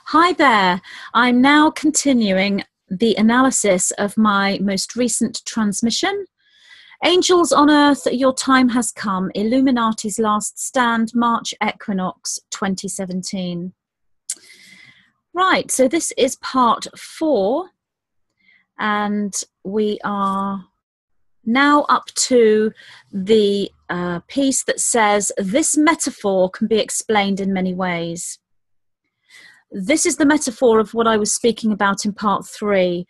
Hi there. I'm now continuing the analysis of my most recent transmission. Angels on Earth, your time has come. Illuminati's Last Stand, March Equinox 2017. Right, so this is part 4, and we are now up to the piece that says, this metaphor can be explained in many ways. This is the metaphor of what I was speaking about in part 3.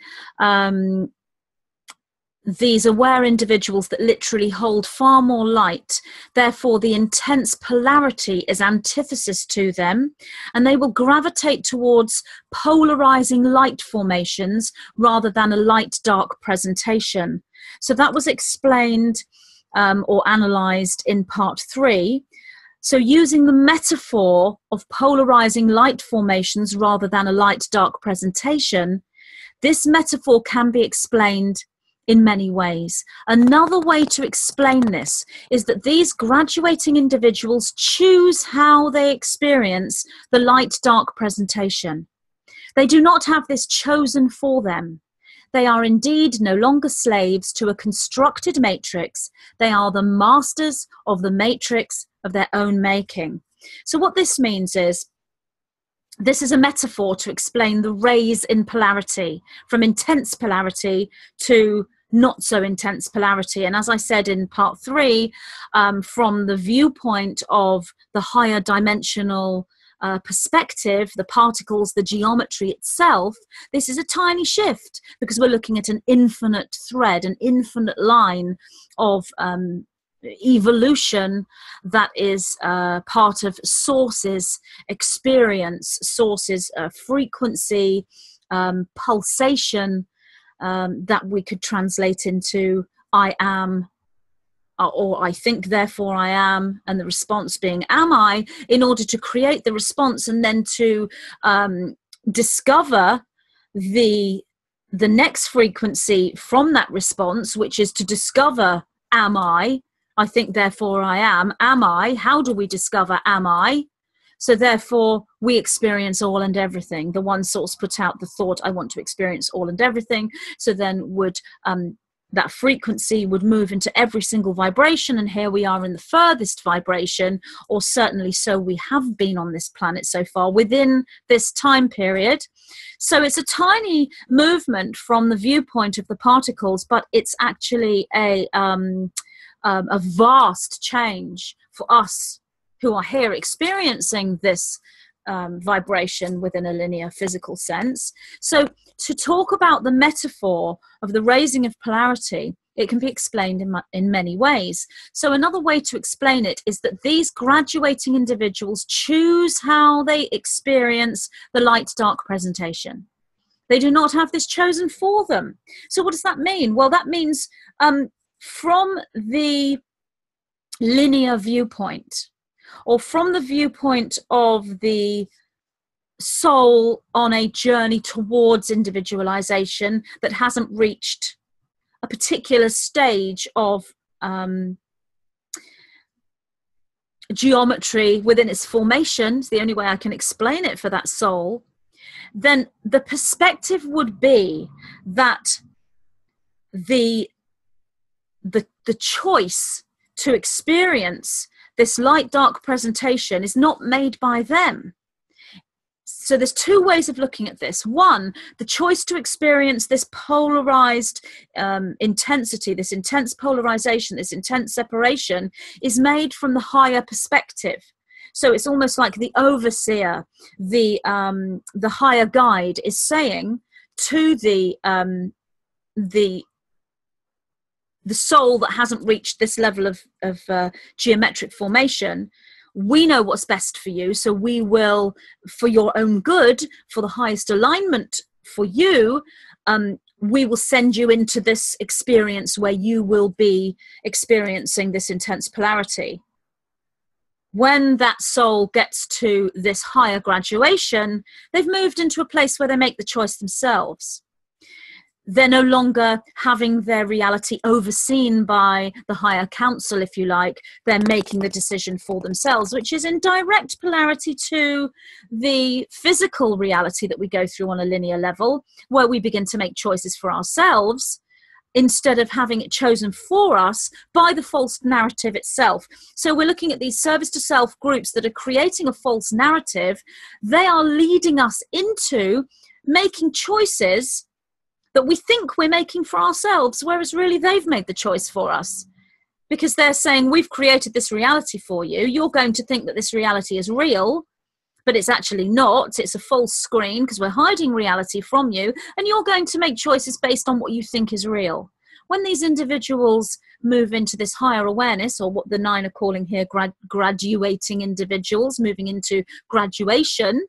These aware individuals that literally hold far more light, therefore the intense polarity is antithesis to them, and they will gravitate towards polarizing light formations rather than a light-dark presentation. So that was explained or analyzed in part 3. So using the metaphor of polarizing light formations rather than a light-dark presentation, this metaphor can be explained in many ways. Another way to explain this is that these graduating individuals choose how they experience the light-dark presentation. They do not have this chosen for them. They are indeed no longer slaves to a constructed matrix. They are the masters of the matrix of their own making. So what this means is, this is a metaphor to explain the raise in polarity, from intense polarity to not so intense polarity. And as I said in part 3, from the viewpoint of the higher dimensional perspective, the particles, the geometry itself, this is a tiny shift because we're looking at an infinite thread, an infinite line of evolution that is part of sources, experience, sources, frequency, pulsation, that we could translate into I am, or I think, therefore I am, and the response being am I, in order to create the response and then to discover the next frequency from that response, which is to discover am I think, therefore I am I, how do we discover am I? So therefore we experience all and everything. The one source put out the thought, I want to experience all and everything. So then would that frequency would move into every single vibration, and here we are in the furthest vibration, or certainly so we have been on this planet so far within this time period. So it's a tiny movement from the viewpoint of the particles, but it's actually a vast change for us who are here experiencing this vibration within a linear physical sense. So to talk about the metaphor of the raising of polarity, it can be explained in many ways. So another way to explain it is that these graduating individuals choose how they experience the light-dark presentation. They do not have this chosen for them. So what does that mean? Well, that means from the linear viewpoint, or from the viewpoint of the soul on a journey towards individualization that hasn't reached a particular stage of geometry within its formation, it's the only way I can explain it for that soul, then the perspective would be that the choice to experience this light-dark presentation is not made by them. So there's two ways of looking at this. One, the choice to experience this polarized intensity, this intense polarization, this intense separation, is made from the higher perspective. So it's almost like the overseer, the higher guide, is saying to the soul that hasn't reached this level of geometric formation, we know what's best for you, so we will, for your own good, for the highest alignment for you, we will send you into this experience where you will be experiencing this intense polarity. When that soul gets to this higher graduation, they've moved into a place where they make the choice themselves. they're no longer having their reality overseen by the higher council, if you like. They're making the decision for themselves, which is in direct polarity to the physical reality that we go through on a linear level, where we begin to make choices for ourselves instead of having it chosen for us by the false narrative itself. So we're looking at these service to self groups that are creating a false narrative. They are leading us into making choices that we think we're making for ourselves, whereas really they've made the choice for us. Because they're saying, we've created this reality for you. You're going to think that this reality is real, but it's actually not. It's a false screen because we're hiding reality from you, and you're going to make choices based on what you think is real. When these individuals move into this higher awareness, or what the 9 are calling here graduating individuals, moving into graduation,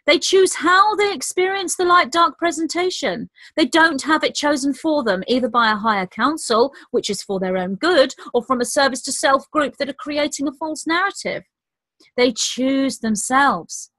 they choose how they experience the light-dark presentation. They don't have it chosen for them, either by a higher council, which is for their own good, or from a service-to-self group that are creating a false narrative. They choose themselves.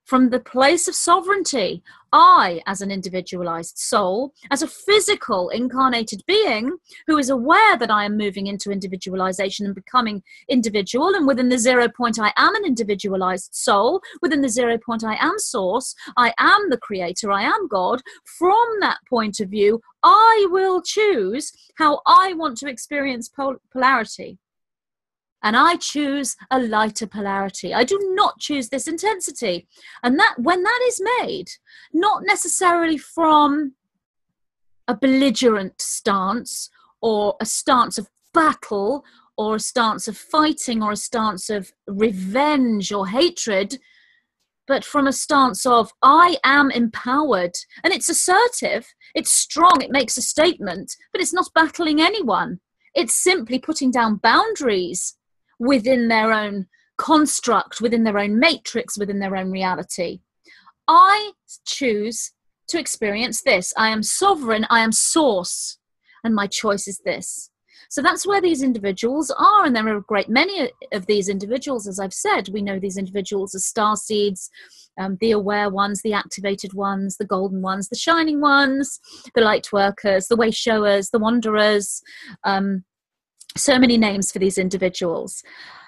From the place of sovereignty, I, as an individualized soul, as a physical incarnated being who is aware that I am moving into individualization and becoming individual, and within the 0 point I am an individualized soul, within the 0 point I am source, I am the creator, I am God. From that point of view, I will choose how I want to experience polarity. And I choose a lighter polarity. I do not choose this intensity. And that, when that is made, not necessarily from a belligerent stance, or a stance of battle, or a stance of fighting, or a stance of revenge or hatred, but from a stance of, I am empowered. And it's assertive, it's strong, it makes a statement, but it's not battling anyone. It's simply putting down boundaries within their own construct, within their own matrix, within their own reality. I choose to experience this. I am sovereign, I am source, and my choice is this. So that's where these individuals are, and there are a great many of these individuals, as I've said. We know these individuals as star seeds, the aware ones, the activated ones, the golden ones, the shining ones, the light workers, the way showers, the wanderers, so many names for these individuals.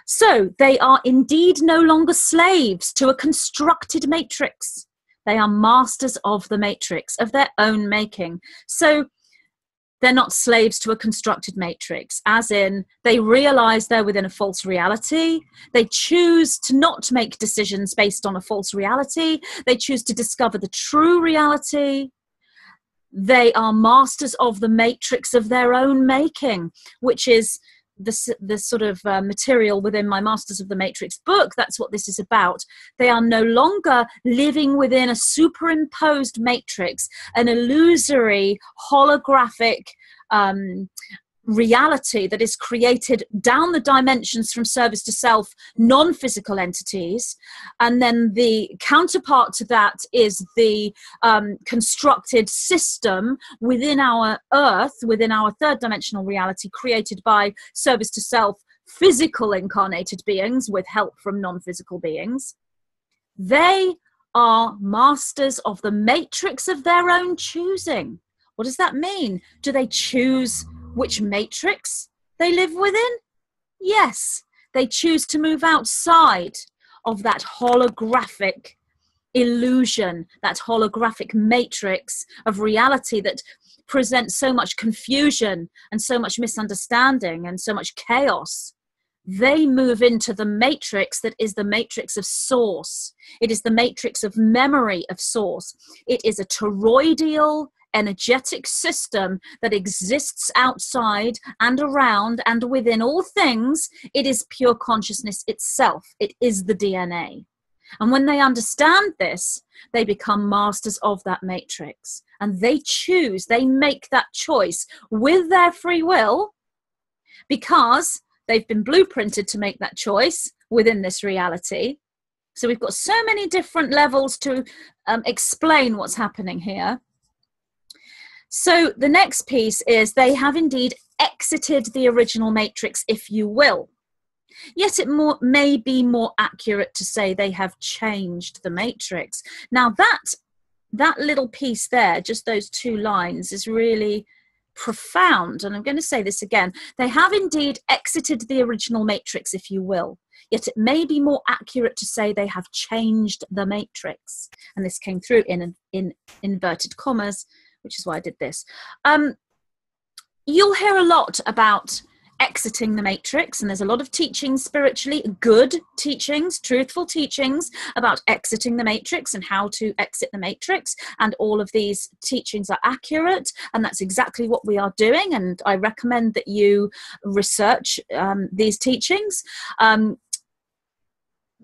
So they are indeed no longer slaves to a constructed matrix. They are masters of the matrix, of their own making. So they're not slaves to a constructed matrix, as in they realize they're within a false reality. They choose to not make decisions based on a false reality. They choose to discover the true reality. They are masters of the matrix of their own making, which is the sort of material within my Masters of the Matrix book. That's what this is about. They are no longer living within a superimposed matrix, an illusory, holographic reality that is created down the dimensions from service to self, non-physical entities. And then the counterpart to that is the constructed system within our earth, within our third dimensional reality, created by service to self, physical incarnated beings with help from non-physical beings. They are masters of the matrix of their own choosing. What does that mean? Do they choose which matrix they live within? Yes, they choose to move outside of that holographic illusion, that holographic matrix of reality that presents so much confusion and so much misunderstanding and so much chaos. They move into the matrix that is the matrix of source. It is the matrix of memory of source. It is a toroidal energetic system that exists outside and around and within all things. It is pure consciousness itself. It is the DNA. And when they understand this, they become masters of that matrix. And they choose, they make that choice with their free will, because they've been blueprinted to make that choice within this reality. So we've got so many different levels to explain what's happening here. So the next piece is they have indeed exited the original matrix, if you will. Yet it may be more accurate to say they have changed the matrix. Now that that little piece there, just those 2 lines, is really profound. And I'm going to say this again. They have indeed exited the original matrix, if you will. Yet it may be more accurate to say they have changed the matrix. And this came through in inverted commas, which is why I did this. You'll hear a lot about exiting the matrix, and there's a lot of teachings spiritually, good teachings, truthful teachings about exiting the matrix and how to exit the matrix, and all of these teachings are accurate, and that's exactly what we are doing. And I recommend that you research these teachings,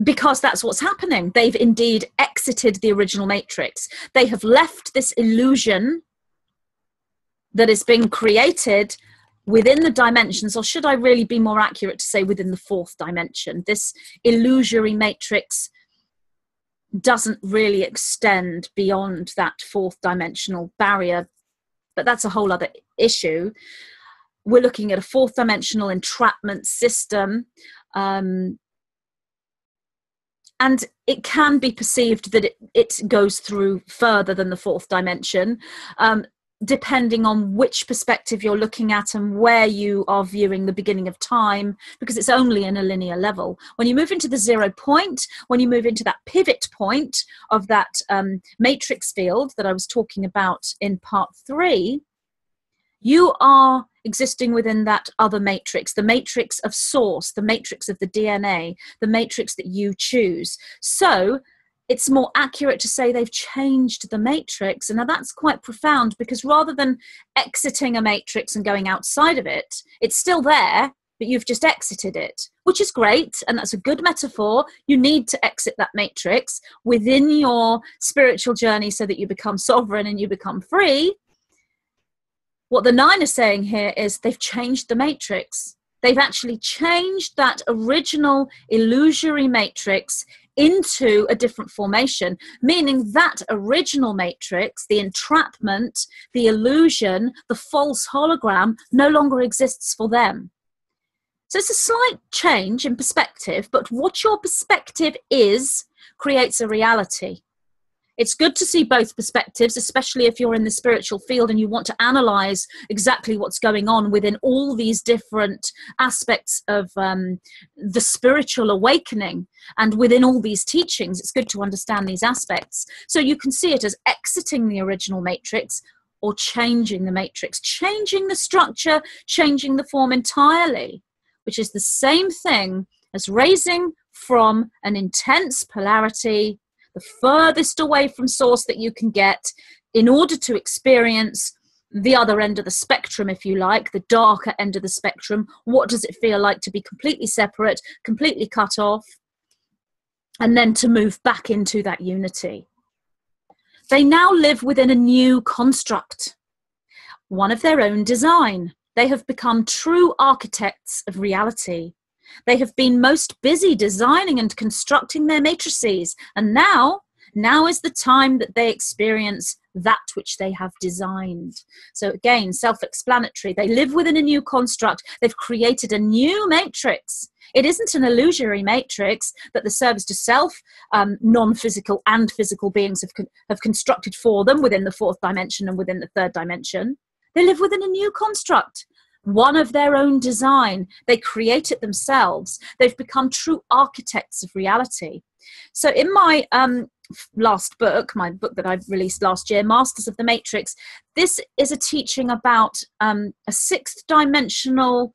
because that's what's happening. They've indeed exited the original matrix. They have left this illusion that is being created within the dimensions, or should I really be more accurate to say within the 4th dimension. This illusory matrix doesn't really extend beyond that 4th dimensional barrier, but that's a whole other issue. We're looking at a 4th dimensional entrapment system, and it can be perceived that it goes through further than the 4th dimension, depending on which perspective you're looking at and where you are viewing the beginning of time, because it's only in a linear level. When you move into the 0 point, when you move into that pivot point of that matrix field that I was talking about in part 3, you are existing within that other matrix, the matrix of source, the matrix of the DNA, the matrix that you choose. So it's more accurate to say they've changed the matrix. And now that's quite profound, because rather than exiting a matrix and going outside of it, it's still there, but you've just exited it, which is great. And that's a good metaphor. You need to exit that matrix within your spiritual journey so that you become sovereign and you become free. What the 9 is saying here is they've changed the matrix. They've actually changed that original illusory matrix into a different formation, meaning that original matrix, the entrapment, the illusion, the false hologram, no longer exists for them. So it's a slight change in perspective, but what your perspective is creates a reality. It's good to see both perspectives, especially if you're in the spiritual field and you want to analyze exactly what's going on within all these different aspects of the spiritual awakening. And within all these teachings, it's good to understand these aspects. So you can see it as exiting the original matrix or changing the matrix, changing the structure, changing the form entirely, which is the same thing as raising from an intense polarity, the furthest away from source that you can get, in order to experience the other end of the spectrum, if you like, the darker end of the spectrum. What does it feel like to be completely separate, completely cut off, and then to move back into that unity? They now live within a new construct, one of their own design. They have become true architects of reality. They have been most busy designing and constructing their matrices, and now is the time that they experience that which they have designed. So again, self-explanatory. They live within a new construct. They've created a new matrix. It isn't an illusory matrix that the service to self, non-physical and physical beings have constructed for them within the 4th dimension and within the 3rd dimension. They live within a new construct, one of their own design. They create it themselves. They've become true architects of reality. So in my last book, my book that I released last year, Masters of the Matrix, this is a teaching about a 6th dimensional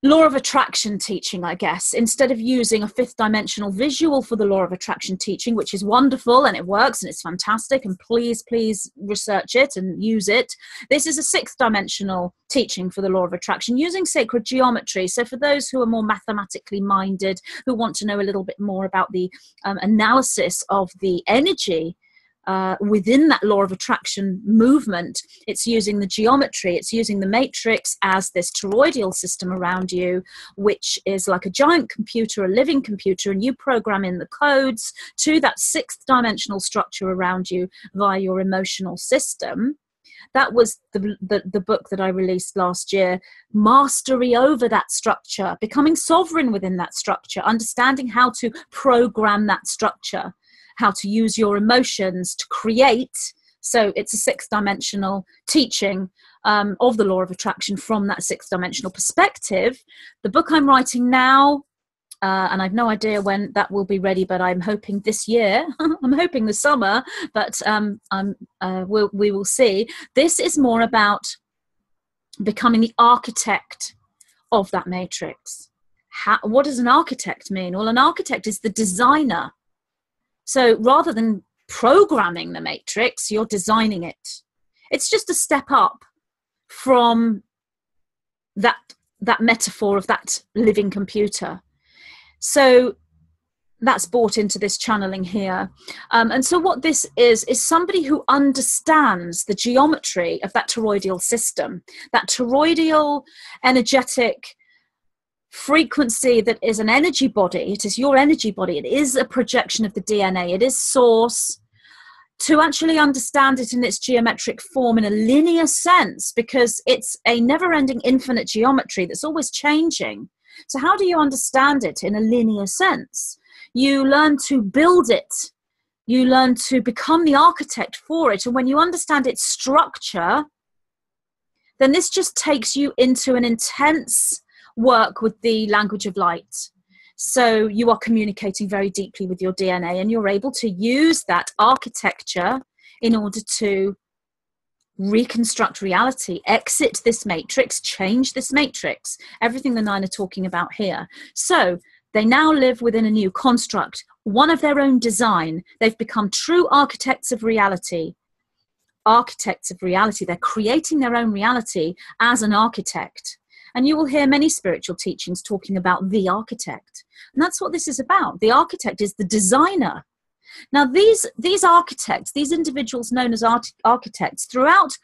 law of attraction teaching, I guess, instead of using a 5th dimensional visual for the law of attraction teaching, which is wonderful and it works and it's fantastic, and please research it and use it. This is a 6th dimensional teaching for the law of attraction using sacred geometry. So for those who are more mathematically minded, who want to know a little bit more about the analysis of the energy within that law of attraction movement, it's using the geometry, it's using the matrix as this toroidal system around you, which is like a giant computer, a living computer, and you program in the codes to that 6th dimensional structure around you via your emotional system. That was the book that I released last year, Mastery over that structure, becoming sovereign within that structure, understanding how to program that structure, how to use your emotions to create. So it's a sixth dimensional teaching of the law of attraction from that sixth dimensional perspective. The book I'm writing now, and I've no idea when that will be ready, but I'm hoping this year. I'm hoping the summer, but we will see. This is more about becoming the architect of that matrix. What does an architect mean? Well, an architect is the designer. So rather than programming the matrix, you're designing it. It's just a step up from that metaphor of that living computer. So that's brought into this channeling here. And so what this is somebody who understands the geometry of that toroidal system, that toroidal energetic frequency that is an energy body. It is your energy body. It is a projection of the DNA. It is source. To actually understand it in its geometric form in a linear sense, because it's a never-ending infinite geometry that's always changing. So how do you understand it in a linear sense? You learn to build it. You learn to become the architect for it. And when you understand its structure, then this just takes you into an intense work with the language of light. So you are communicating very deeply with your DNA, and you're able to use that architecture in order to reconstruct reality, exit this matrix, change this matrix, everything the nine are talking about here. So they now live within a new construct, one of their own design. They've become true architects of reality. Architects of reality. They're creating their own reality as an architect. And you will hear many spiritual teachings talking about the architect. And that's what this is about. The architect is the designer. Now, these architects, these individuals known as architects, throughout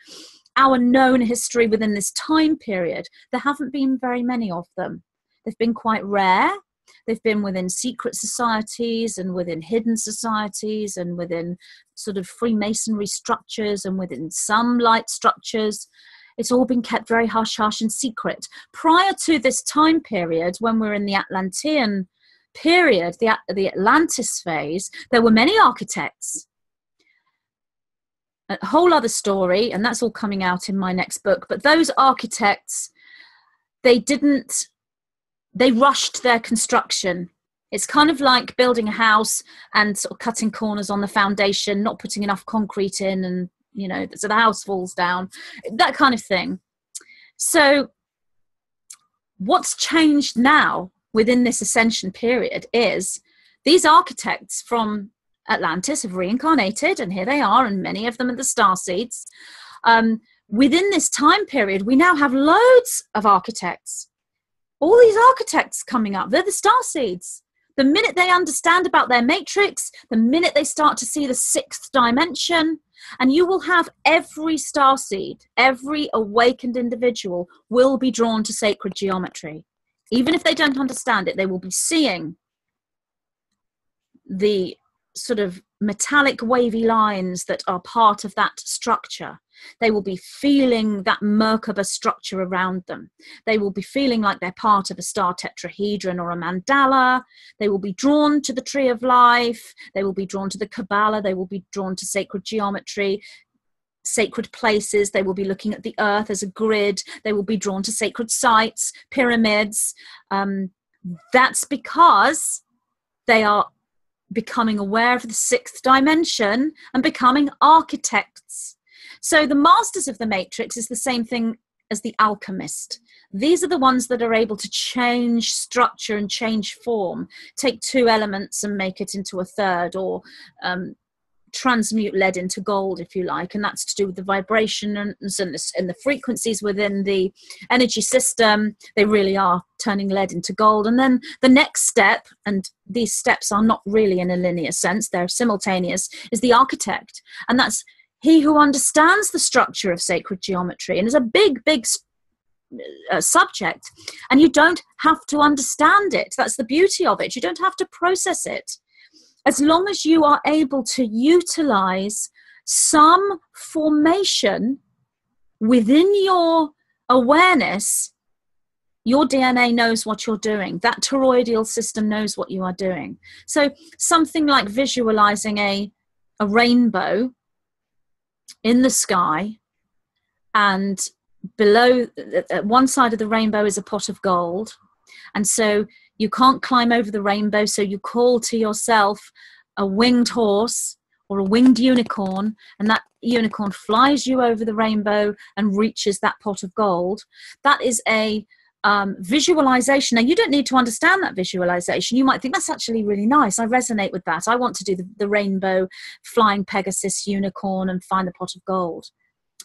our known history within this time period, there haven't been very many of them. They've been quite rare. They've been within secret societies and within hidden societies and within sort of Freemasonry structures and within some light structures. It's all been kept very hush-hush and secret. Prior to this time period, when we're in the Atlantean period, the Atlantis phase, there were many architects. A whole other story, and that's all coming out in my next book. But those architects, they rushed their construction. It's kind of like building a house and sort of cutting corners on the foundation, not putting enough concrete in, and so the house falls down, that kind of thing. So what's changed now within this ascension period is these architects from Atlantis have reincarnated, and here they are, and many of them are the starseeds. Within this time period, we now have loads of architects. All these architects coming up, they're the starseeds. The minute they understand about their matrix, the minute they start to see the sixth dimension, and you will have every starseed, every awakened individual will be drawn to sacred geometry. Even if they don't understand it, they will be seeing the sort of metallic wavy lines that are part of that structure. They will be feeling that Merkaba structure around them. They will be feeling like they're part of a star tetrahedron or a mandala. They will be drawn to the tree of life. They will be drawn to the Kabbalah. They will be drawn to sacred geometry, sacred places. They will be looking at the earth as a grid. They will be drawn to sacred sites, pyramids. That's because they are becoming aware of the sixth dimension and becoming architects. So the masters of the matrix is the same thing as the alchemist. These are the ones that are able to change structure and change form, take two elements and make it into a third, or transmute lead into gold, if you like. And that's to do with the vibration and the frequencies within the energy system. They really are turning lead into gold. And then the next step, and these steps are not really in a linear sense, they're simultaneous, is the architect. And that's he who understands the structure of sacred geometry. And it's a big, big subject. And you don't have to understand it. That's the beauty of it. You don't have to process it. As long as you are able to utilize some formation within your awareness, Your DNA knows what you're doing. That toroidal system knows what you are doing. So something like visualizing a rainbow in the sky, and below, at one side of the rainbow is a pot of gold. And so you can't climb over the rainbow, so you call to yourself a winged horse or a winged unicorn, and that unicorn flies you over the rainbow and reaches that pot of gold. That is a visualization. Now, you don't need to understand that visualization. You might think, that's actually really nice. I resonate with that. I want to do the rainbow flying Pegasus unicorn and find the pot of gold.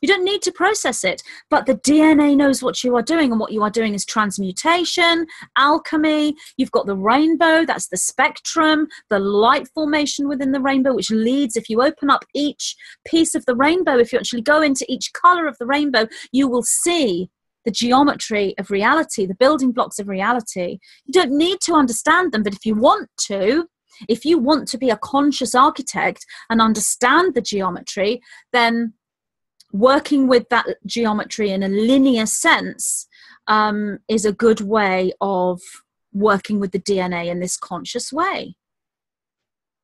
You don't need to process it, but the DNA knows what you are doing, and what you are doing is transmutation, alchemy. You've got the rainbow, that's the spectrum, the light formation within the rainbow, which leads, if you open up each piece of the rainbow, if you actually go into each color of the rainbow, you will see the geometry of reality, the building blocks of reality. You don't need to understand them, but if you want to be a conscious architect and understand the geometry, then working with that geometry in a linear sense is a good way of working with the DNA in this conscious way.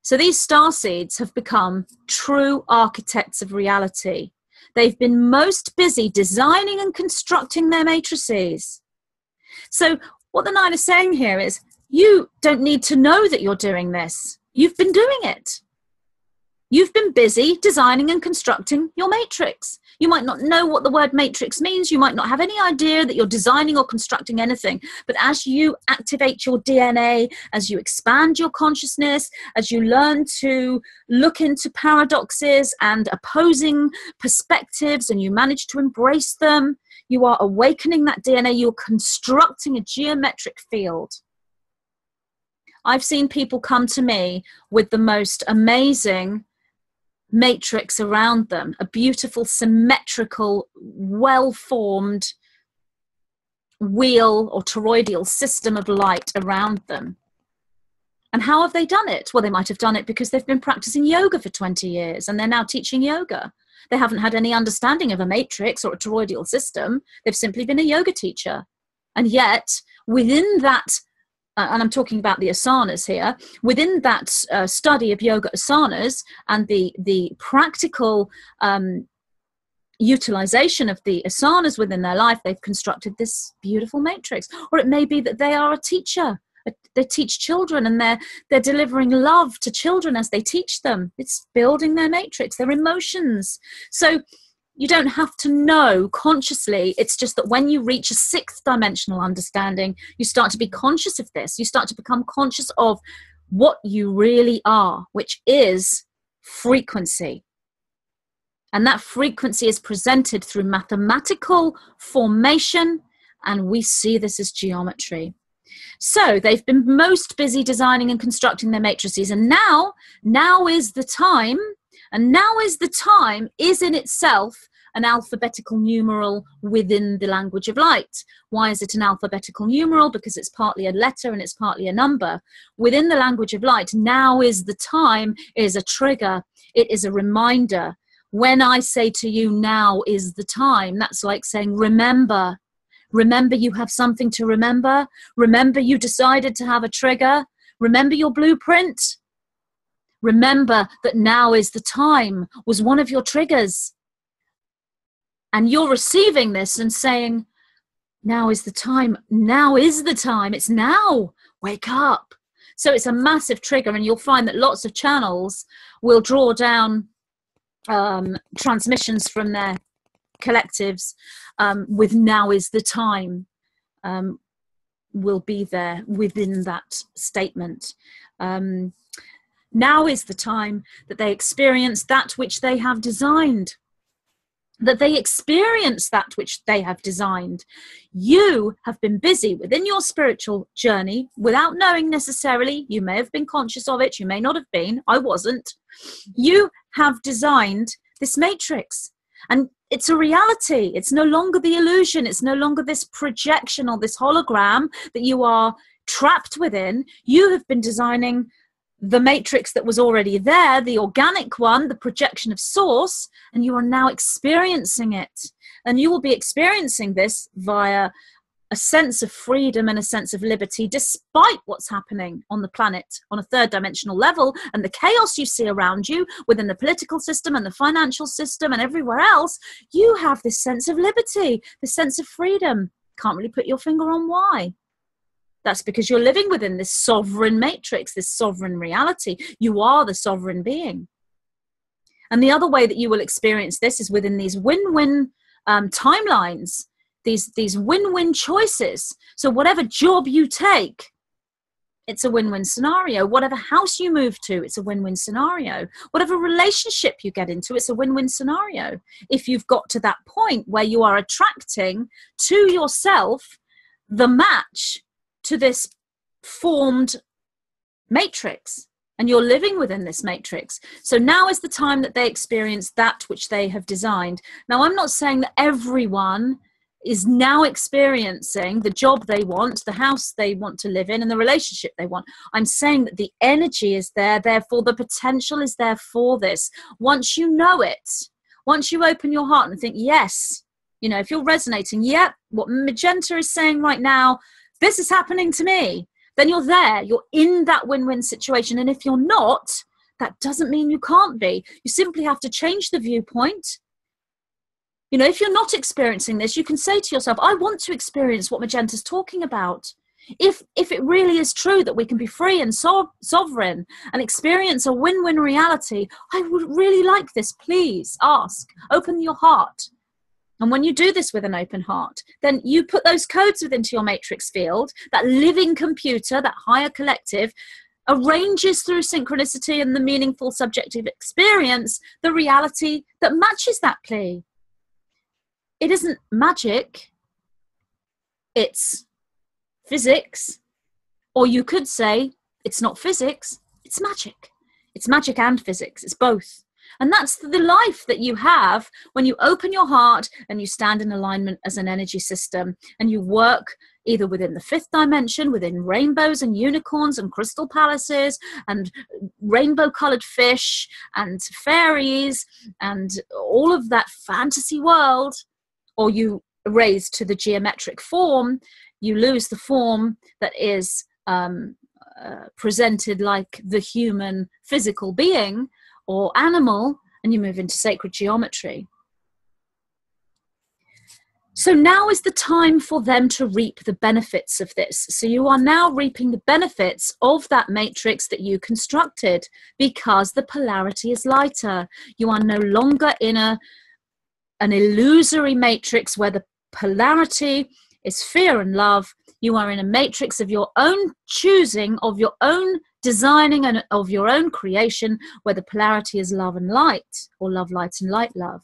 So these starseeds have become true architects of reality. They've been most busy designing and constructing their matrices. So what the nine is saying here is, you don't need to know that you're doing this. You've been doing it. You've been busy designing and constructing your matrix. You might not know what the word matrix means. You might not have any idea that you're designing or constructing anything. But as you activate your DNA, as you expand your consciousness, as you learn to look into paradoxes and opposing perspectives, and you manage to embrace them, you are awakening that DNA. You're constructing a geometric field. I've seen people come to me with the most amazing matrix around them, a beautiful, symmetrical, well-formed wheel or toroidal system of light around them. And how have they done it? Well, they might have done it because they've been practicing yoga for 20 years and they're now teaching yoga. They haven't had any understanding of a matrix or a toroidal system. They've simply been a yoga teacher. And yet, within that, and I'm talking about the asanas here, within that study of yoga asanas and the practical utilization of the asanas within their life, they've constructed this beautiful matrix. Or it may be that they are a teacher. They teach children, and they're delivering love to children as they teach them. It's building their matrix, their emotions. So you don't have to know consciously. It's just that when you reach a sixth dimensional understanding, you start to be conscious of this. You start to become conscious of what you really are, which is frequency. And that frequency is presented through mathematical formation, and we see this as geometry. So they've been most busy designing and constructing their matrices, and now is the time. And now is the time is in itself an alphabetical numeral within the language of light. Why is it an alphabetical numeral? Because it's partly a letter and it's partly a number. Within the language of light, now is the time is a trigger. It is a reminder. When I say to you, now is the time, that's like saying, remember. Remember you have something to remember. Remember you decided to have a trigger. Remember your blueprint. Remember that now is the time was one of your triggers. And you're receiving this and saying, now is the time. Now is the time. It's now. Wake up. So it's a massive trigger, and you'll find that lots of channels will draw down transmissions from their collectives with now is the time will be there within that statement. Now is the time that they experience that which they have designed. That they experience that which they have designed. You have been busy within your spiritual journey without knowing necessarily. You may have been conscious of it. You may not have been. I wasn't. You have designed this matrix. And it's a reality. It's no longer the illusion. It's no longer this projection or this hologram that you are trapped within. You have been designing the matrix that was already there, the organic one, the projection of source, and you are now experiencing it. And you will be experiencing this via a sense of freedom and a sense of liberty despite what's happening on the planet on a third dimensional level and the chaos you see around you within the political system and the financial system and everywhere else. You have this sense of liberty, this sense of freedom. Can't really put your finger on why. That's because you're living within this sovereign matrix, this sovereign reality. You are the sovereign being. And the other way that you will experience this is within these win-win timelines, these win-win choices. So whatever job you take, it's a win-win scenario. Whatever house you move to, it's a win-win scenario. Whatever relationship you get into, it's a win-win scenario. If you've got to that point where you are attracting to yourself the match to this formed matrix, and you're living within this matrix. So now is the time that they experience that which they have designed. Now, I'm not saying that everyone is now experiencing the job they want, the house they want to live in, and the relationship they want. I'm saying that the energy is there, therefore the potential is there for this. Once you know it, once you open your heart and think, yes, you know, if you're resonating, yep, what Magenta is saying right now, this is happening to me, then you're there, you're in that win-win situation. And if you're not, that doesn't mean you can't be. You simply have to change the viewpoint. You know, if you're not experiencing this, you can say to yourself, I want to experience what Magenta's talking about. If it really is true that we can be free and sovereign and experience a win-win reality, I would really like this. Please ask, open your heart. And when you do this with an open heart, then you put those codes into your matrix field, that living computer, that higher collective, arranges through synchronicity and the meaningful subjective experience, the reality that matches that plea. It isn't magic, it's physics, or you could say it's not physics, it's magic. It's magic and physics, it's both. And that's the life that you have when you open your heart and you stand in alignment as an energy system and you work either within the fifth dimension, within rainbows and unicorns and crystal palaces and rainbow colored fish and fairies and all of that fantasy world, or you raise to the geometric form, you lose the form that is presented like the human physical being or animal, and you move into sacred geometry. So now is the time for them to reap the benefits of this. So you are now reaping the benefits of that matrix that you constructed because the polarity is lighter. You are no longer in an illusory matrix where the polarity is fear and love. You are in a matrix of your own choosing, of your own designing, and of your own creation, where the polarity is love and light, or love, light, and light, love.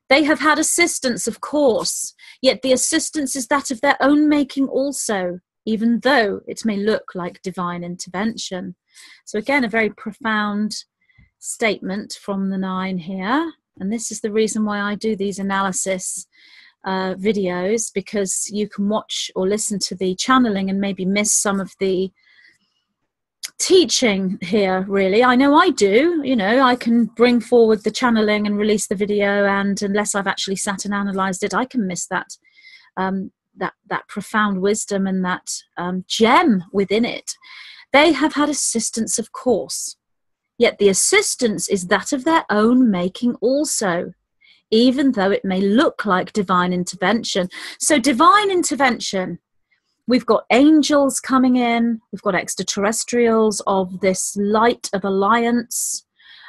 They have had assistance, of course, yet the assistance is that of their own making also, even though it may look like divine intervention. So again, a very profound statement from the 9 here. And this is the reason why I do these analysis videos, because you can watch or listen to the channeling and maybe miss some of the teaching here, really. I know I do, you know, I can bring forward the channeling and release the video, and unless I've actually sat and analysed it, I can miss that that profound wisdom and that gem within it. They have had assistance, of course, yet the assistance is that of their own making also, even though it may look like divine intervention. So divine intervention, we've got angels coming in, we've got extraterrestrials of this light of alliance,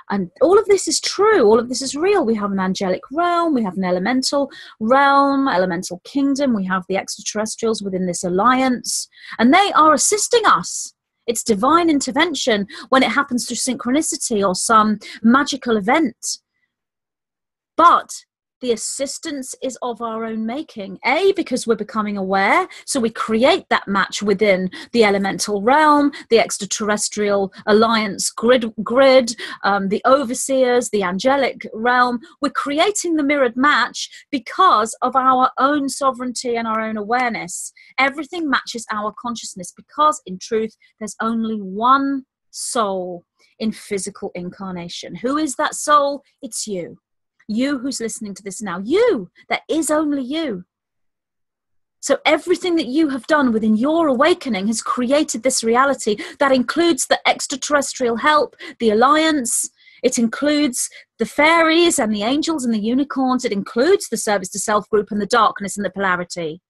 and all of this is true, all of this is real. We have an angelic realm, we have an elemental realm, elemental kingdom, we have the extraterrestrials within this alliance, and they are assisting us. It's divine intervention when it happens through synchronicity or some magical event. But the assistance is of our own making. A, because we're becoming aware, so we create that match within the elemental realm, the extraterrestrial alliance grid, the overseers, the angelic realm. We're creating the mirrored match because of our own sovereignty and our own awareness. Everything matches our consciousness because, in truth, there's only one soul in physical incarnation. Who is that soul? It's you. You who's listening to this now. You. There is only you. So everything that you have done within your awakening has created this reality that includes the extraterrestrial help, the alliance. It includes the fairies and the angels and the unicorns. It includes the service to self group and the darkness and the polarity.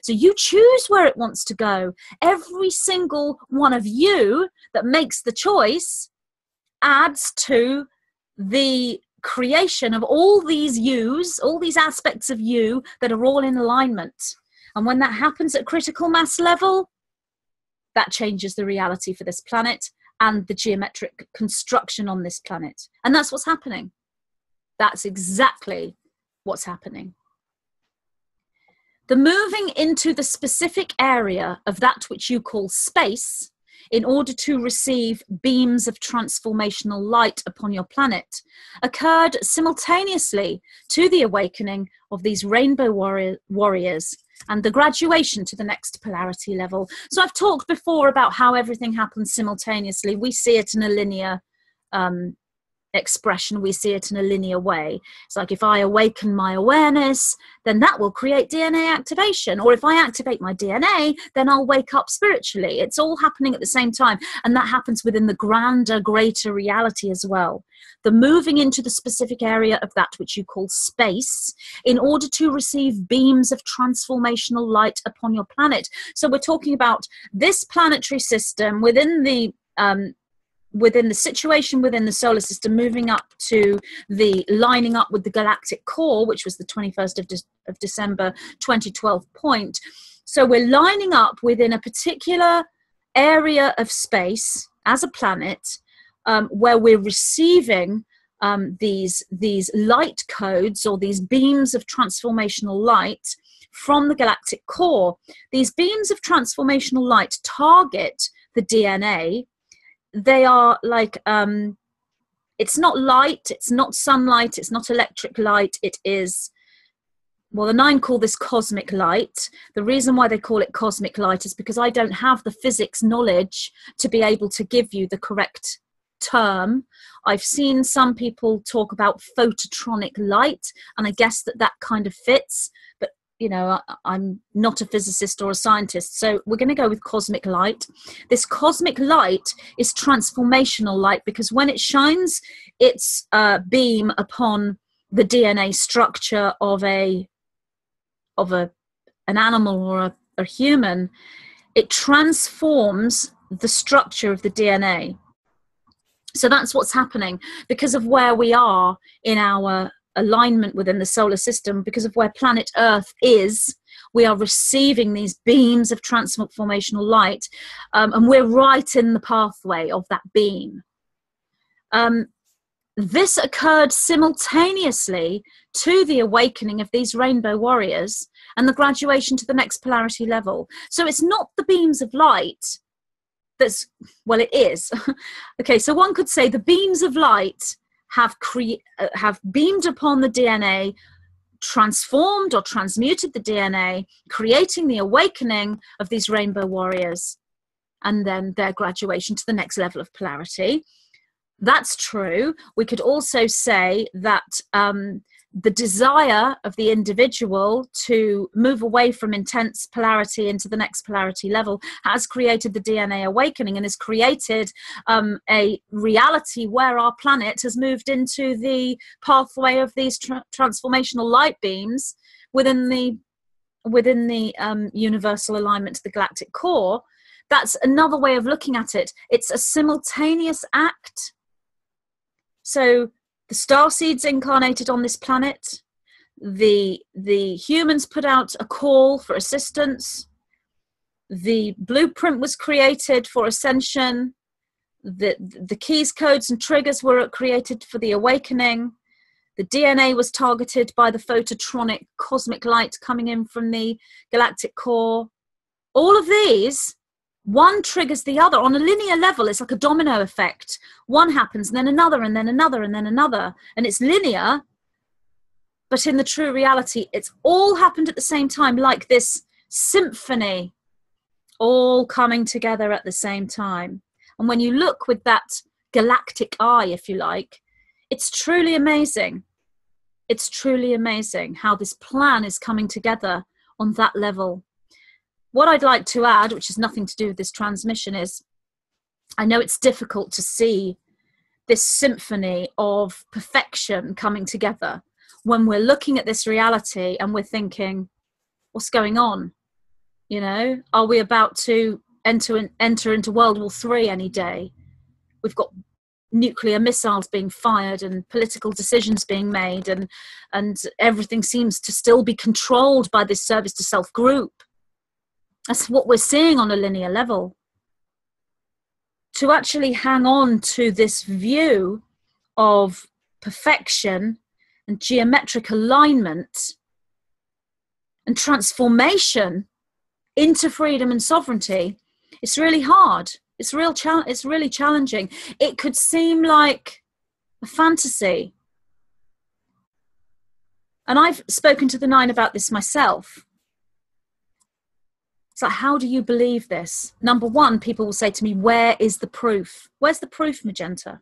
So you choose where it wants to go. Every single one of you that makes the choice adds to the creation of all these yous, all these aspects of you that are all in alignment. And when that happens at critical mass level, that changes the reality for this planet and the geometric construction on this planet. And that's what's happening. That's exactly what's happening. The moving into the specific area of that which you call space in order to receive beams of transformational light upon your planet occurred simultaneously to the awakening of these rainbow warriors and the graduation to the next polarity level. So I've talked before about how everything happens simultaneously. We see it in a linear expression. We see it in a linear way. It's like if I awaken my awareness, then that will create DNA activation. Or if I activate my DNA, then I'll wake up spiritually. It's all happening at the same time. And that happens within the grander, greater reality as well. The moving into the specific area of that which you call space in order to receive beams of transformational light upon your planet. So we're talking about this planetary system within the situation within the solar system, moving up to the lining up with the galactic core, which was the 21st of December 2012 point. So we're lining up within a particular area of space as a planet where we're receiving these light codes or these beams of transformational light from the galactic core. These beams of transformational light target the DNA. They are like, it's not light, it's not sunlight, it's not electric light, it is, well, the Nine call this cosmic light. The reason why they call it cosmic light is because I don't have the physics knowledge to be able to give you the correct term. I've seen some people talk about phototronic light, and I guess that kind of fits, but you know, I'm not a physicist or a scientist, so we're going to go with cosmic light. This cosmic light is transformational light because when it shines its beam upon the DNA structure of an animal or a human, it transforms the structure of the DNA. So that's what's happening because of where we are in our alignment within the solar system, because of where planet Earth is. We are receiving these beams of transformational light, and we're right in the pathway of that beam. This occurred simultaneously to the awakening of these rainbow warriors and the graduation to the next polarity level. So it's not the beams of light that's, well, it is. Okay, so one could say the beams of light have beamed upon the DNA, transformed or transmuted the DNA, creating the awakening of these rainbow warriors and then their graduation to the next level of polarity. That's true. We could also say that the desire of the individual to move away from intense polarity into the next polarity level has created the DNA awakening and has created a reality where our planet has moved into the pathway of these transformational light beams within the universal alignment to the galactic core. That's another way of looking at it. It's a simultaneous act. So the starseeds incarnated on this planet, the humans put out a call for assistance, the blueprint was created for ascension, the keys, codes and triggers were created for the awakening, the DNA was targeted by the phototronic cosmic light coming in from the galactic core. All of these, one triggers the other on a linear level. It's like a domino effect. One happens and then another and then another and then another, and it's linear, but in the true reality it's all happened at the same time, like this symphony all coming together at the same time. And when you look with that galactic eye, if you like, it's truly amazing. It's truly amazing how this plan is coming together on that level. what I'd like to add, which has nothing to do with this transmission, is I know it's difficult to see this symphony of perfection coming together when we're looking at this reality and we're thinking, what's going on? You know, are we about to enter into World War III any day? We've got nuclear missiles being fired and political decisions being made, and everything seems to still be controlled by this service to self group. That's what we're seeing on a linear level. To actually hang on to this view of perfection and geometric alignment and transformation into freedom and sovereignty, it's really hard. It's really challenging. It could seem like a fantasy. And I've spoken to the Nine about this myself. It's like, how do you believe this? Number one, people will say to me, where is the proof? Where's the proof, Magenta?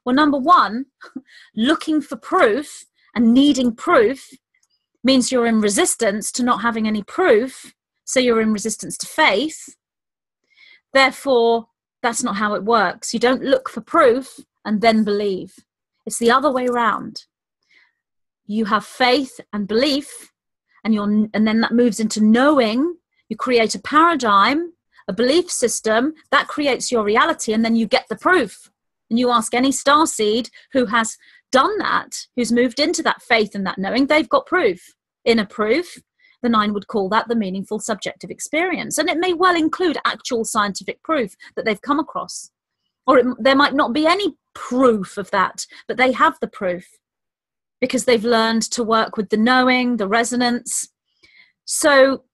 Well, number one, looking for proof and needing proof means you're in resistance to not having any proof. So you're in resistance to faith. Therefore, that's not how it works. You don't look for proof and then believe. It's the other way around. You have faith and belief, and then that moves into knowing. You create a paradigm, a belief system, that creates your reality, and then you get the proof. And you ask any starseed who has done that, who's moved into that faith and that knowing, they've got proof. Inner proof. The Nine would call that the meaningful subjective experience. And it may well include actual scientific proof that they've come across. Or there might not be any proof of that, but they have the proof because they've learned to work with the knowing, the resonance. So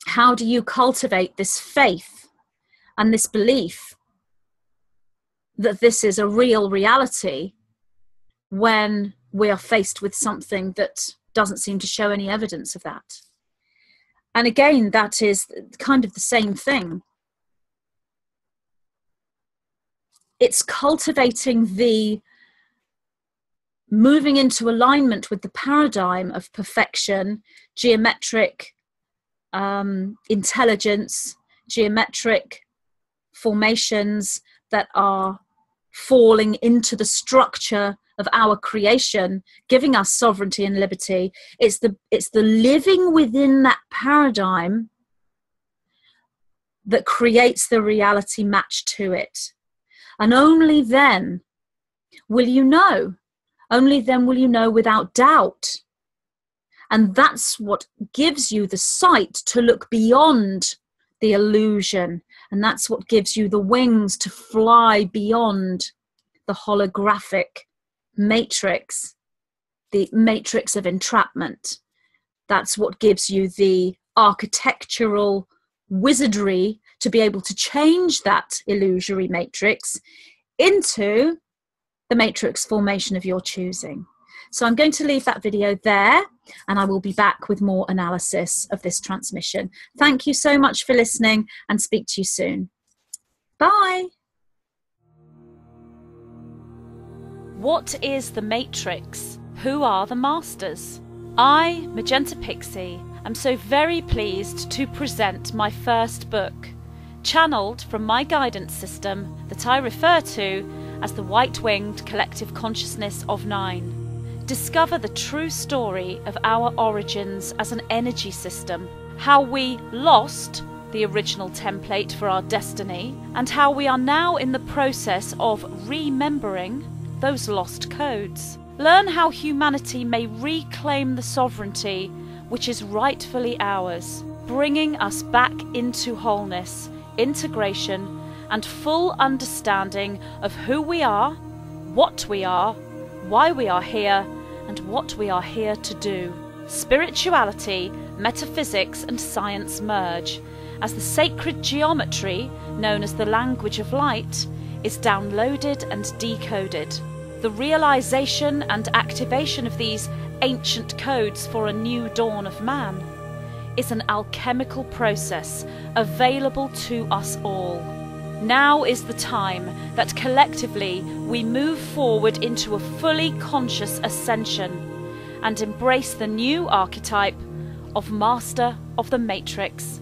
how do you cultivate this faith and this belief that this is a real reality when we are faced with something that doesn't seem to show any evidence of that? And again, that is kind of the same thing. It's cultivating the moving into alignment with the paradigm of perfection, geometric intelligence, geometric formations that are falling into the structure of our creation, giving us sovereignty and liberty. It's the living within that paradigm that creates the reality match to it. And only then will you know. Only then will you know without doubt. And that's what gives you the sight to look beyond the illusion. And that's what gives you the wings to fly beyond the holographic matrix, the matrix of entrapment. That's what gives you the architectural wizardry to be able to change that illusory matrix into the matrix formation of your choosing. So I'm going to leave that video there, and I will be back with more analysis of this transmission. Thank you so much for listening, and speak to you soon. Bye. What is the matrix? Who are the masters? I, Magenta Pixie, am so very pleased to present my first book, channeled from my guidance system that I refer to as the White-Winged Collective Consciousness of Nine. Discover the true story of our origins as an energy system, how we lost the original template for our destiny, and how we are now in the process of remembering those lost codes. Learn how humanity may reclaim the sovereignty which is rightfully ours, bringing us back into wholeness, integration, and full understanding of who we are, what we are, why we are here, and what we are here to do. Spirituality, metaphysics, and science merge as the sacred geometry, known as the language of light, is downloaded and decoded. The realization and activation of these ancient codes for a new dawn of man is an alchemical process available to us all. Now is the time that collectively we move forward into a fully conscious ascension and embrace the new archetype of Master of the Matrix.